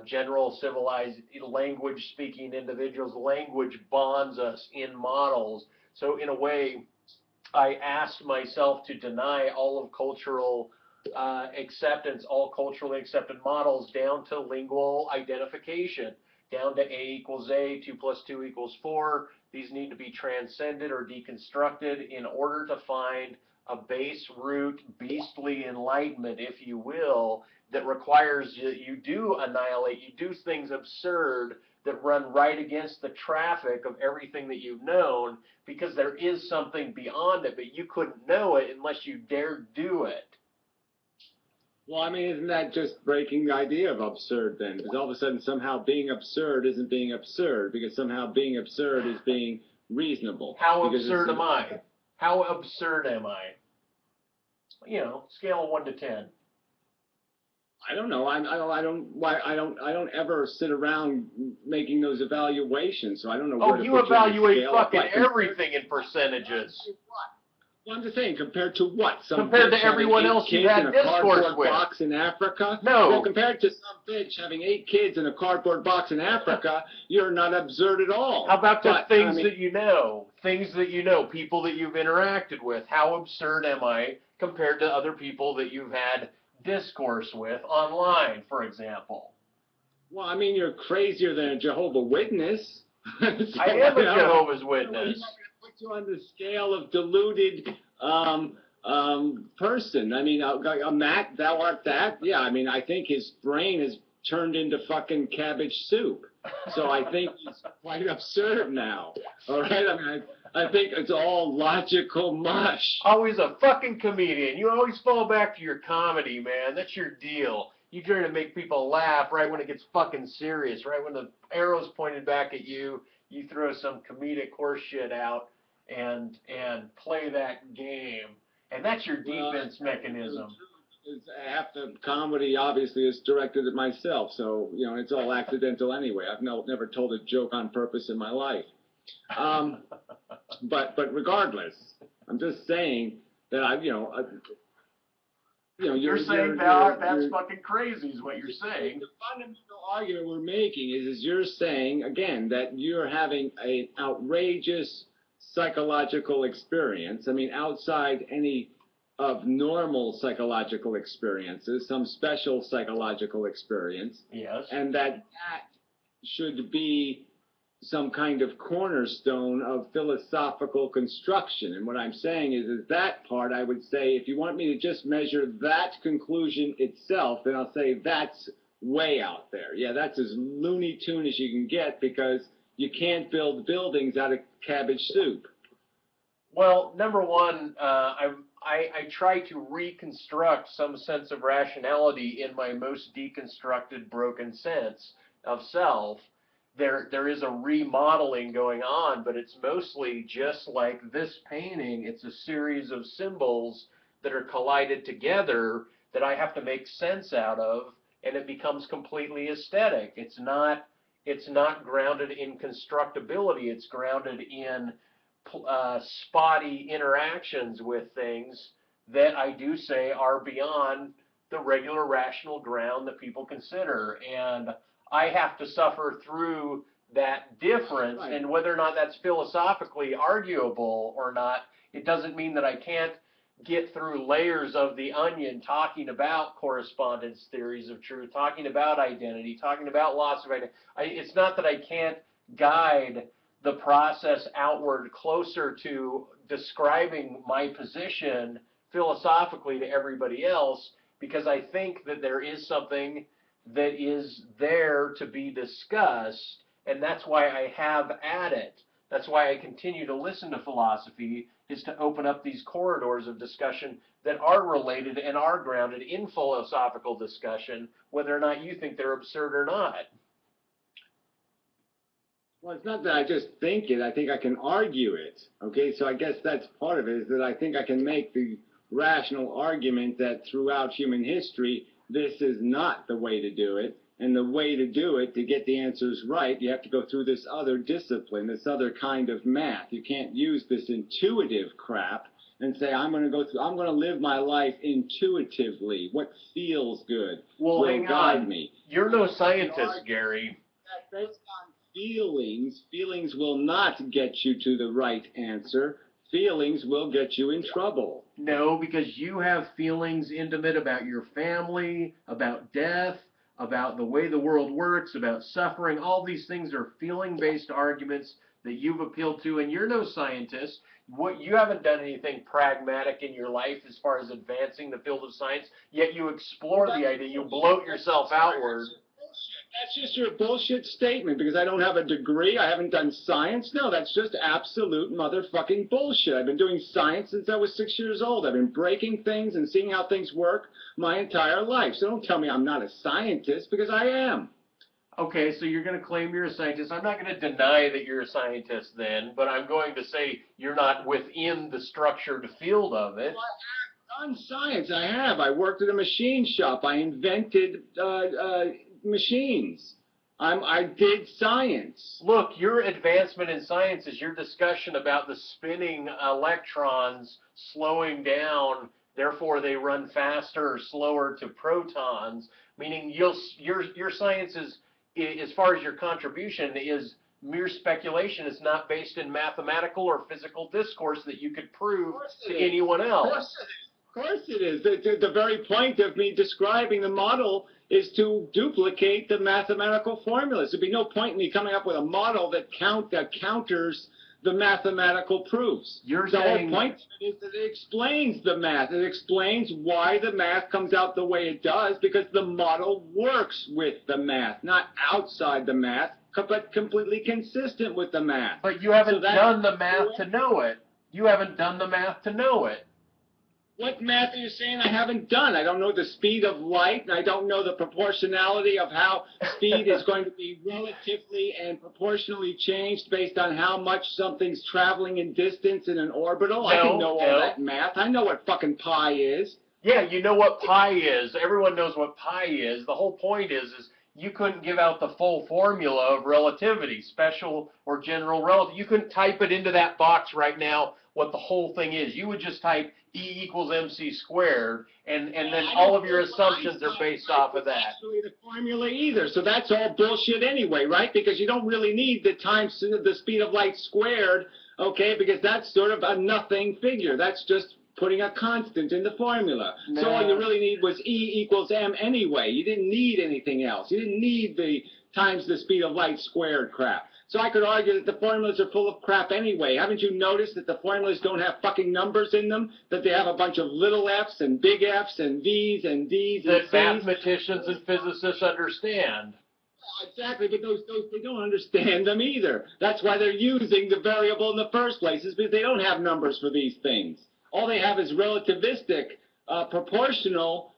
general civilized language-speaking individuals, language bonds us in models. So in a way, I asked myself to deny all of cultural acceptance, all culturally accepted models down to lingual identification, down to A equals A, 2 plus 2 equals 4. These need to be transcended or deconstructed in order to find a base root beastly enlightenment, if you will, that requires you do annihilate, you do things absurd that run right against the traffic of everything that you've known, because there is something beyond it, but you couldn't know it unless you dared do it. Well, I mean, isn't that just breaking the idea of absurd then? Because all of a sudden somehow being absurd isn't being absurd, because somehow being absurd is being reasonable. How absurd am I? How absurd am I? Scale of 1 to 10. I don't know. I don't ever sit around making those evaluations, so I don't know. Oh, you evaluate fucking everything in percentages. Well, I'm just saying, compared to what? Some Compared to bitch having everyone 8 else you've kids had in a discourse cardboard with. box in Africa? No. Well, compared to some bitch having 8 kids in a cardboard box in Africa, you're not absurd at all. How about the But, things that you know? Things that you know, people that you've interacted with. How absurd am I compared to other people that you've had discourse with online, for example? Well, I mean, you're crazier than a Jehovah's Witness. So, I am a Jehovah's He's Witness. not going to put you on the scale of deluded person. I mean, Matt, thou art that. Yeah, I mean, I think his brain has turned into fucking cabbage soup. So I think he's quite absurd now. All right? I mean, I think it's all logical mush. Always a fucking comedian. You always fall back to your comedy, man. That's your deal. You try to make people laugh right when it gets fucking serious, right when the arrow's pointed back at you, you throw some comedic horse shit out and play that game. And that's your defense mechanism. Half the comedy obviously is directed at myself, so you know it's all accidental anyway. I've never told a joke on purpose in my life. But regardless, I'm just saying that You're saying that's fucking crazy is what you're saying. The fundamental argument we're making is you're saying, again, that you're having an outrageous psychological experience. I mean, outside any of normal psychological experiences, some special psychological experience. Yes. And that should be some kind of cornerstone of philosophical construction. And what I'm saying is that part, I would say, if you want me to just measure that conclusion itself, then I'll say that's way out there. Yeah, that's as Looney Tune as you can get because you can't build buildings out of cabbage soup. Well, number one, I try to reconstruct some sense of rationality in my most deconstructed, broken sense of self. There is a remodeling going on, but it's mostly just like this painting. It's a series of symbols that are collided together that I have to make sense out of, and it becomes completely aesthetic. It's not grounded in constructability. It's grounded in spotty interactions with things that I do say are beyond the regular rational ground that people consider. And I have to suffer through that difference, Right. And whether or not that's philosophically arguable or not, it doesn't mean that I can't get through layers of the onion talking about correspondence theories of truth, talking about identity, talking about loss of identity. It's not that I can't guide the process outward closer to describing my position philosophically to everybody else, because I think that there is something that is there to be discussed, and that's why I have at it. That's why I continue to listen to philosophy, is to open up these corridors of discussion that are related and are grounded in philosophical discussion, whether or not you think they're absurd or not. Well, it's not that I just think it. I think I can argue it. Okay, so I guess that's part of it, is that I think I can make the rational argument that throughout human history, this is not the way to do it. And the way to do it, to get the answers right, you have to go through this other discipline, this other kind of math. You can't use this intuitive crap and say, I'm going to live my life intuitively. What feels good will guide me. You're no scientist, Gary. Based on feelings will not get you to the right answer. Feelings will get you in trouble. No, because you have feelings intimate about your family, about death, about the way the world works, about suffering. All these things are feeling-based arguments that you've appealed to, and you're no scientist. You haven't done anything pragmatic in your life as far as advancing the field of science, yet you explore the idea, you bloat yourself outward. That's just your bullshit statement because I don't have a degree, I haven't done science. No, that's just absolute motherfucking bullshit. I've been doing science since I was 6 years old. I've been breaking things and seeing how things work my entire life. So don't tell me I'm not a scientist, because I am. Okay, so you're going to claim you're a scientist. I'm not going to deny that you're a scientist then, but I'm going to say you're not within the structured field of it. Well, I have done science. I have. I worked at a machine shop. I invented machines. I did science. Look, your advancement in science is your discussion about the spinning electrons slowing down, therefore they run faster or slower to protons, meaning your science is, as far as your contribution, is mere speculation. It's not based in mathematical or physical discourse that you could prove to anyone else. Of course it is. The very point of me describing the model is to duplicate the mathematical formulas. There'd be no point in me coming up with a model that counters the mathematical proofs. You're the saying whole point of it is that it explains the math. It explains why the math comes out the way it does, because the model works with the math, not outside the math, but completely consistent with the math. But you haven't done the math to know it. You haven't done the math to know it. What math are you saying I haven't done? I don't know the speed of light, and I don't know the proportionality of how speed is going to be relatively and proportionally changed based on how much something's traveling in distance in an orbital. I can know all that math. I know what fucking pi is. Yeah, you know what pi is. Everyone knows what pi is. The whole point is you couldn't give out the full formula of relativity, special or general relativity. You couldn't type it into that box right now what the whole thing is. You would just type E equals mc squared, and then all of your assumptions are based off of that. Actually, the formula either, so that's all bullshit anyway, right? Because you don't really need the the speed of light squared, okay? Because that's sort of a nothing figure. That's just putting a constant in the formula. No. So all you really need was E equals m anyway. You didn't need anything else. You didn't need the times the speed of light squared crap. So I could argue that the formulas are full of crap anyway. Haven't you noticed that the formulas don't have fucking numbers in them? That they have a bunch of little f's and big F's and V's and D's and C's? That mathematicians and physicists understand. Exactly, but those they don't understand them either. That's why they're using the variable in the first place, is because they don't have numbers for these things. All they have is relativistic, proportional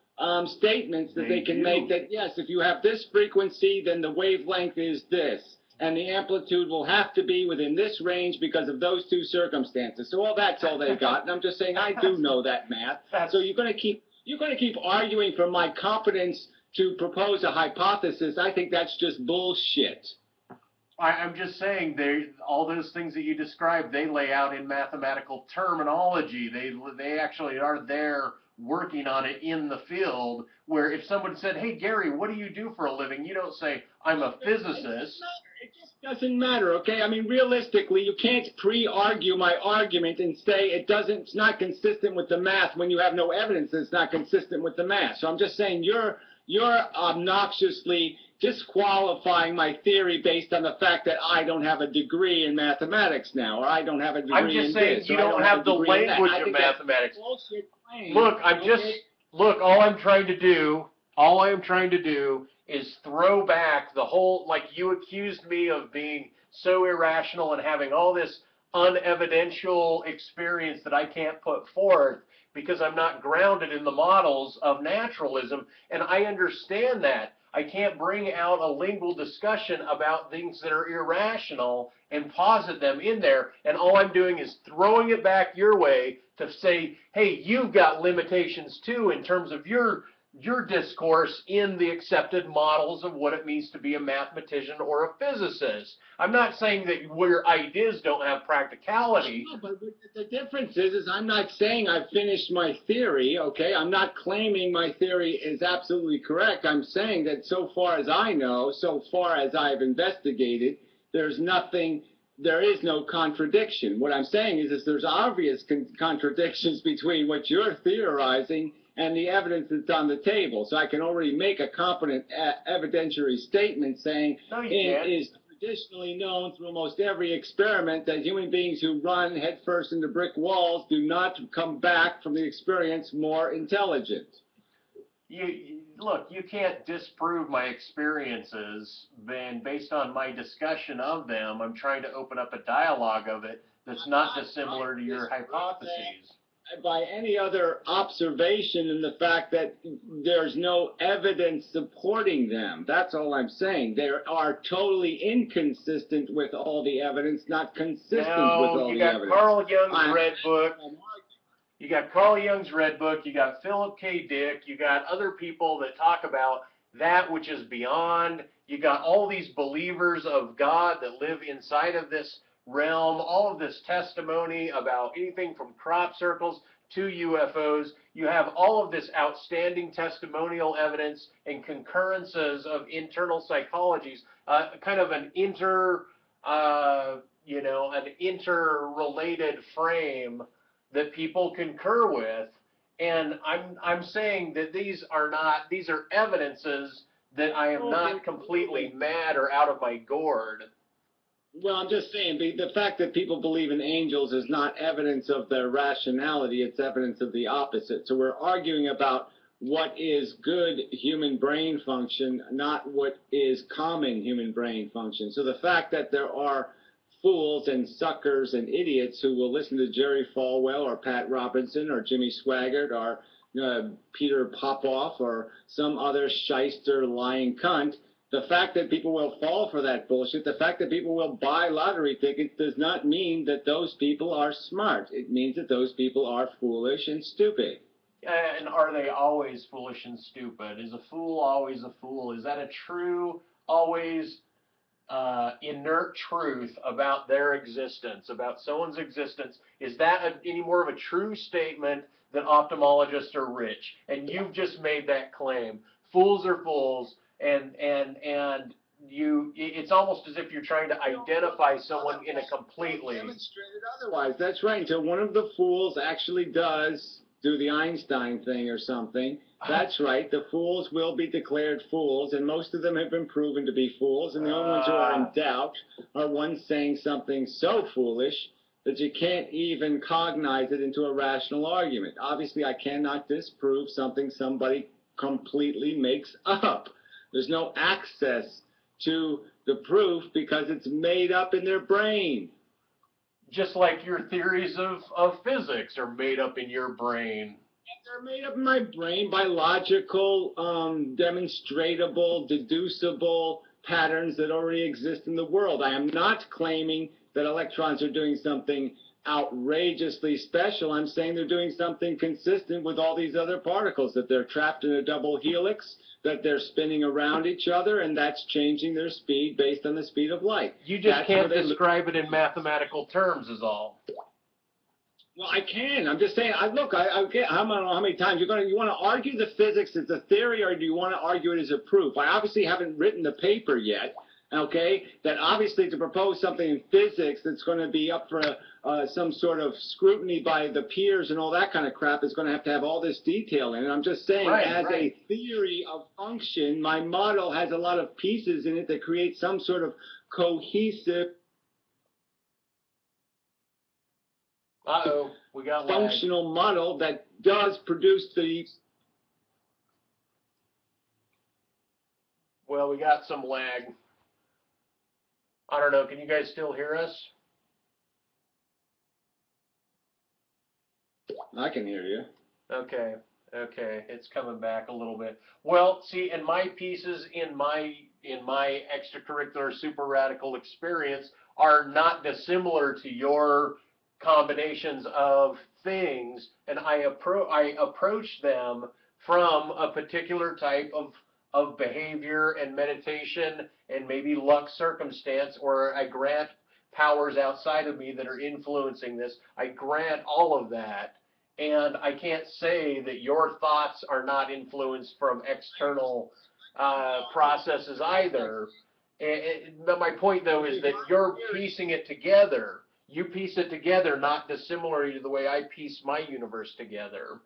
statements that they can make that, yes, if you have this frequency, then the wavelength is this. And the amplitude will have to be within this range because of those two circumstances. So that's all they've got. And I'm just saying I do know that math. So you're going to keep arguing for my competence to propose a hypothesis. I think that's just bullshit. I'm just saying, all those things that you described, they lay out in mathematical terminology. They actually are there working on it in the field, where if someone said, hey, Gary, what do you do for a living? You don't say, I'm a physicist. It just doesn't matter, okay? I mean, realistically, you can't pre-argue my argument and say it's not consistent with the math when you have no evidence that it's not consistent with the math. So I'm just saying you're obnoxiously disqualifying my theory based on the fact that I don't have a degree in mathematics now, or I don't have a degree in this. I'm just saying you don't have the language of mathematics. Look, all I'm trying to do is throw back the whole, like you accused me of being so irrational and having all this unevidential experience that I can't put forth because I'm not grounded in the models of naturalism, and I understand that. I can't bring out a lingual discussion about things that are irrational and posit them in there, and all I'm doing is throwing it back your way to say, hey, you've got limitations too in terms of your discourse in the accepted models of what it means to be a mathematician or a physicist. I'm not saying that your ideas don't have practicality. No, but the difference is I'm not saying I've finished my theory, okay? I'm not claiming my theory is absolutely correct. I'm saying that so far as I know, so far as I've investigated, there is no contradiction. What I'm saying is there's obvious contradictions between what you're theorizing and the evidence that's on the table. So I can already make a competent evidentiary statement saying it is traditionally known through almost every experiment that human beings who run headfirst into brick walls do not come back from the experience more intelligent. Look, you can't disprove my experiences, then based on my discussion of them, I'm trying to open up a dialogue of it that's not dissimilar to your hypotheses. By any other observation in the fact that there's no evidence supporting them. That's all I'm saying. They are totally inconsistent with all the evidence, not consistent with all the evidence. Carl Jung's Red Book. You got Carl Jung's Red Book. You got Philip K. Dick. You got other people that talk about that which is beyond. You got all these believers of God that live inside of this realm, all of this testimony about anything from crop circles to UFOs. You have all of this outstanding testimonial evidence and concurrences of internal psychologies, kind of an an interrelated frame that people concur with. And I'm saying that these are evidences that I am not completely mad or out of my gourd. Well, I'm just saying, the fact that people believe in angels is not evidence of their rationality, it's evidence of the opposite. So we're arguing about what is good human brain function, not what is common human brain function. So the fact that there are fools and suckers and idiots who will listen to Jerry Falwell or Pat Robinson or Jimmy Swaggart or Peter Popoff or some other shyster lying cunt, the fact that people will fall for that bullshit, the fact that people will buy lottery tickets does not mean that those people are smart. It means that those people are foolish and stupid. And are they always foolish and stupid? Is a fool always a fool? Is that a true, always inert truth about their existence, about someone's existence? Is that any more of a true statement that ophthalmologists are rich? And you've just made that claim. Fools are fools, and it's almost as if you're trying to identify someone in a completely demonstrated otherwise. That's right. Until one of the fools actually does do the Einstein thing or something. That's right. The fools will be declared fools, and most of them have been proven to be fools, and the only ones who are in doubt are ones saying something so foolish that you can't even cognize it into a rational argument. Obviously, I cannot disprove something somebody completely makes up. There's no access to the proof because it's made up in their brain. Just like your theories of physics are made up in your brain. They're made up in my brain by logical, demonstrable, deducible patterns that already exist in the world. I am not claiming that electrons are doing something outrageously special. I'm saying they're doing something consistent with all these other particles, that they're trapped in a double helix, that they're spinning around each other, and that's changing their speed based on the speed of light. You just can't describe it in mathematical terms is all. Well, I can. I'm just saying. I don't know how many times you want to argue the physics as a theory, or do you want to argue it as a proof? I obviously haven't written the paper yet. Okay, that obviously to propose something in physics that's going to be up for some sort of scrutiny by the peers and all that kind of crap is going to have all this detail in it. I'm just saying, a theory of function, my model has a lot of pieces in it that create some sort of cohesive we got functional model that does produce the... Well, we got some lag. I don't know. Can you guys still hear us? I can hear you. Okay. It's coming back a little bit. Well, see, in my pieces, in my extracurricular super radical experience are not dissimilar to your combinations of things, and I approach them from a particular type of behavior and meditation and maybe luck circumstance, or I grant powers outside of me that are influencing this. I grant all of that, and I can't say that your thoughts are not influenced from external processes either. But my point, though, is that you're piecing it together. You piece it together not dissimilar to the way I piece my universe together.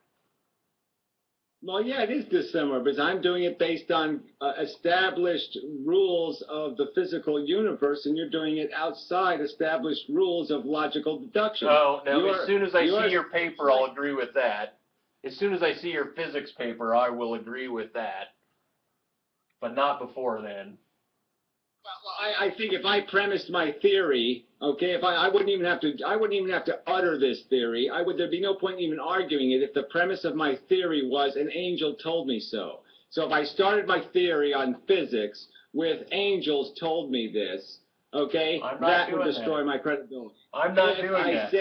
Well, yeah, it is dissimilar, because I'm doing it based on established rules of the physical universe, and you're doing it outside established rules of logical deduction. Oh, no, as soon as I see your paper, I'll agree with that. As soon as I see your physics paper, I will agree with that. But not before then. Well, I think if I premised my theory, okay, if I wouldn't even have to utter this theory. There'd be no point in even arguing it if the premise of my theory was an angel told me so. So if I started my theory on physics with angels told me this, okay, that would destroy my credibility. I'm not doing that.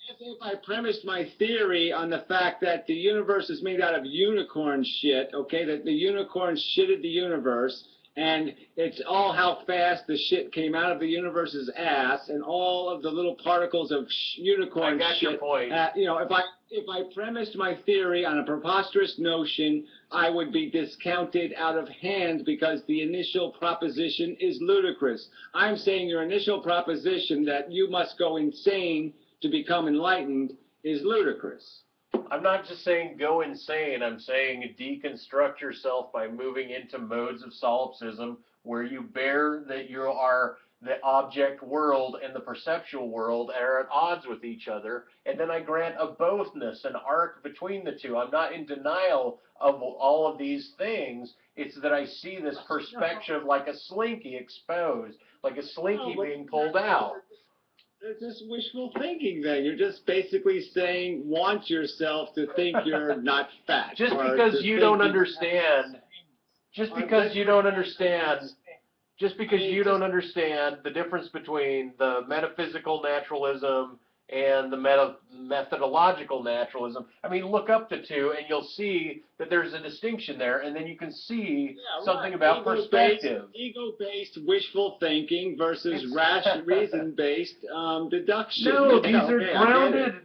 if I premised my theory on the fact that the universe is made out of unicorn shit, okay, that the unicorn shitted the universe, and it's all how fast the shit came out of the universe's ass, and all of the little particles of unicorn I got shit. your point. You know, if I premised my theory on a preposterous notion, I would be discounted out of hand because the initial proposition is ludicrous. I'm saying your initial proposition that you must go insane to become enlightened is ludicrous. I'm not just saying go insane. I'm saying deconstruct yourself by moving into modes of solipsism where you bear that you are the object world and the perceptual world are at odds with each other, and then I grant a bothness, an arc between the two. I'm not in denial of all of these things. It's that I see this perspective like a slinky exposed, like a slinky being pulled out. It's just wishful thinking then. You're just basically saying, want yourself to think you're not fat. Just because you don't understand, just because you don't understand the difference between the metaphysical naturalism and the methodological naturalism. I mean, look up the two and you'll see that there's a distinction there, and then you can see something about perspective. Ego-based wishful thinking versus reason-based deduction. No,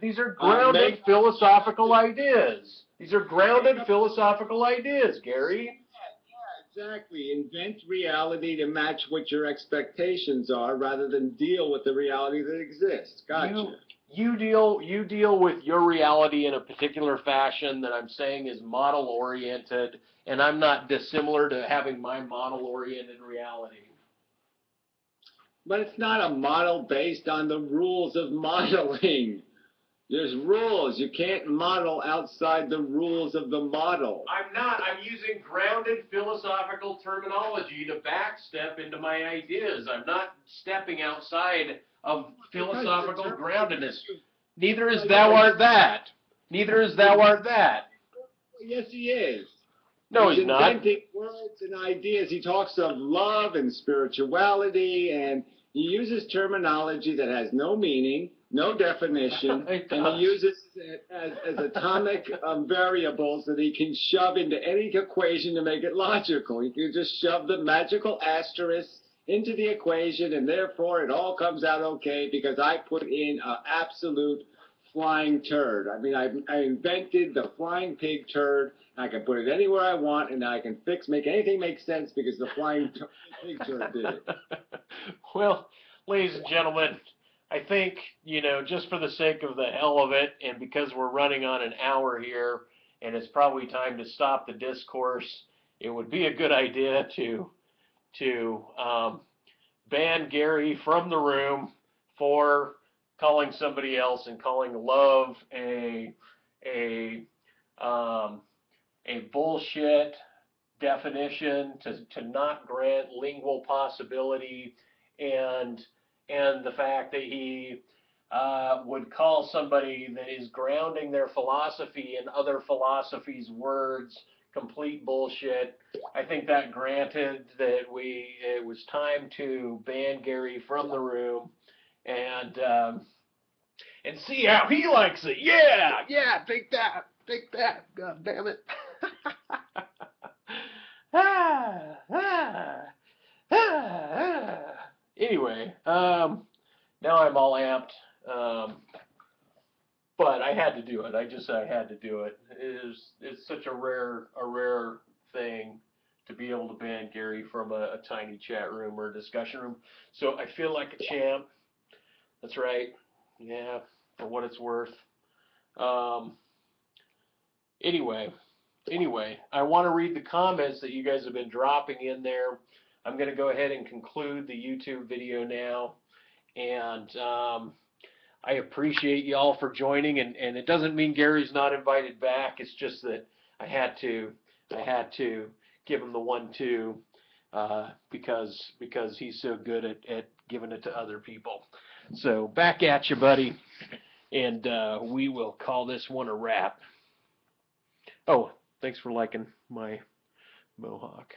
these are grounded philosophical ideas. These are grounded philosophical ideas, Gary. Exactly. Invent reality to match what your expectations are rather than deal with the reality that exists. Gotcha. You deal with your reality in a particular fashion that I'm saying is model-oriented, and I'm not dissimilar to having my model-oriented reality. But it's not a model based on the rules of modeling. There's rules. You can't model outside the rules of the model. I'm not. I'm using grounded philosophical terminology to backstep into my ideas. I'm not stepping outside of philosophical groundedness. Neither is thou art that. Neither is thou art that. Yes, he is. No, he's not. Inventing words and ideas. He talks of love and spirituality, and he uses terminology that has no meaning, no definition, and he uses it as atomic variables that he can shove into any equation to make it logical. He can just shove the magical asterisk into the equation, and therefore it all comes out okay because I put in an absolute flying turd. I mean, I invented the flying pig turd. I can put it anywhere I want, and I can make anything make sense because the flying pig turd did it. Well, ladies and gentlemen, I think, just for the sake of the hell of it, and because we're running on an hour here, and it's probably time to stop the discourse, it would be a good idea to ban Gary from the room for calling somebody else and calling love a bullshit definition, to not grant lingual possibility, and the fact that he would call somebody that is grounding their philosophy in other philosophies' words complete bullshit. I think that granted that it was time to ban Gary from the room and see how he likes it. Yeah, take that, god damn it. Anyway, now I'm all amped, but I had to do it. I had to do it. It's such a rare thing to be able to ban Gary from a tiny chat room or a discussion room. So I feel like a champ. That's right. Yeah, for what it's worth. Anyway, I want to read the comments that you guys have been dropping in there. I'm going to go ahead and conclude the YouTube video now, and I appreciate y'all for joining, and it doesn't mean Gary's not invited back. It's just that I had to give him the 1-2 because he's so good at giving it to other people. So back at you, buddy, and we will call this one a wrap. Oh, thanks for liking my mohawk.